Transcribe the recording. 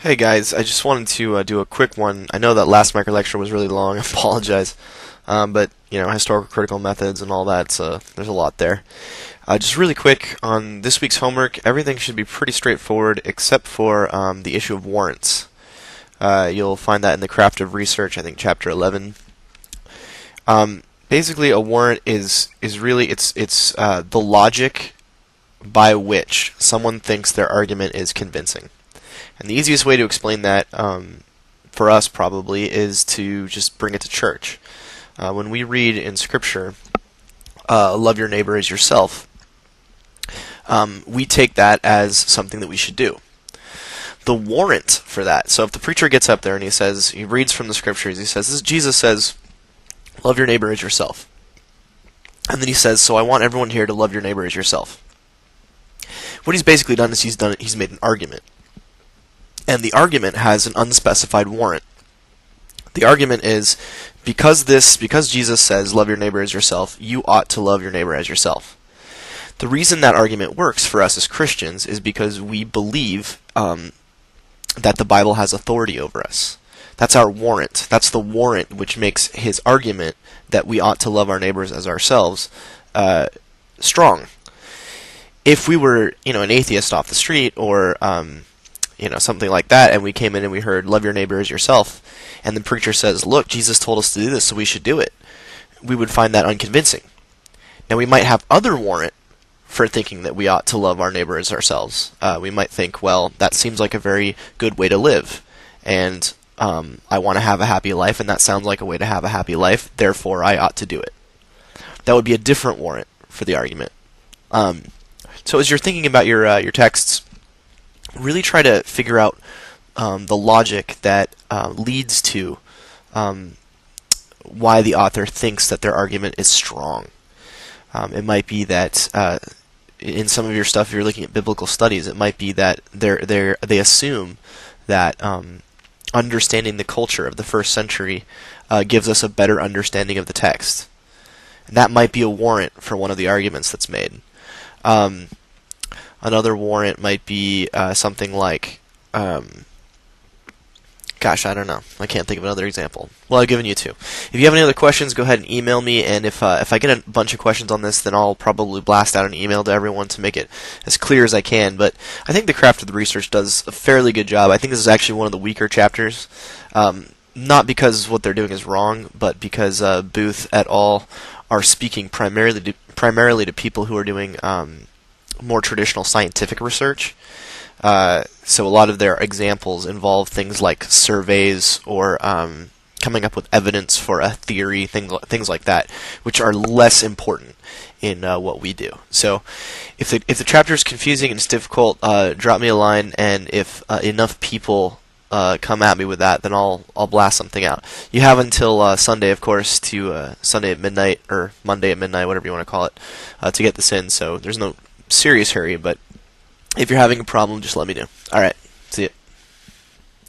Hey guys, I just wanted to do a quick one. I know that last micro lecture was really long. I apologize, but historical critical methods and all that. So there's a lot there. Just really quick on this week's homework. Everything should be pretty straightforward except for the issue of warrants. You'll find that in the Craft of Research, I think, chapter 11. Basically, a warrant is really it's the logic by which someone thinks their argument is convincing. And the easiest way to explain that, for us probably, is to just bring it to church. When we read in Scripture, love your neighbor as yourself, we take that as something that we should do. The warrant for that, so if the preacher gets up there and he reads from the Scriptures, he says, Jesus says, love your neighbor as yourself. And then he says, so I want everyone here to love your neighbor as yourself. What he's basically done is he's made an argument. And the argument has an unspecified warrant. The argument is, because Jesus says, love your neighbor as yourself, you ought to love your neighbor as yourself. The reason that argument works for us as Christians is because we believe that the Bible has authority over us. That's our warrant. That's the warrant which makes his argument that we ought to love our neighbors as ourselves strong. If we were, an atheist off the street or something like that, and we came in and we heard, love your neighbor as yourself, and the preacher says, look, Jesus told us to do this, so we should do it, we would find that unconvincing. Now, we might have other warrant for thinking that we ought to love our neighbor as ourselves. We might think, well, that seems like a very good way to live, and I want to have a happy life, and that sounds like a way to have a happy life, therefore I ought to do it. That would be a different warrant for the argument. So as you're thinking about your texts, really try to figure out the logic that leads to why the author thinks that their argument is strong. It might be that in some of your stuff, if you're looking at biblical studies, it might be that they assume that understanding the culture of the first century gives us a better understanding of the text. And that might be a warrant for one of the arguments that's made. Another warrant might be something like, I don't know. I can't think of another example. Well, I've given you two. If you have any other questions, go ahead and email me, and if I get a bunch of questions on this, then I'll probably blast out an email to everyone to make it as clear as I can. But I think the Craft of the Research does a fairly good job. I think this is actually one of the weaker chapters. Not because what they're doing is wrong, but because Booth et al. Are speaking primarily to people who are doing more traditional scientific research. So a lot of their examples involve things like surveys or coming up with evidence for a theory, things like that, which are less important in what we do. So if the chapter is confusing and it's difficult, drop me a line, and if enough people come at me with that, then I'll blast something out. You have until Sunday, of course, to Sunday at midnight, or Monday at midnight, whatever you want to call it, to get this in. So there's no serious hurry, but if you're having a problem, just let me know. All right.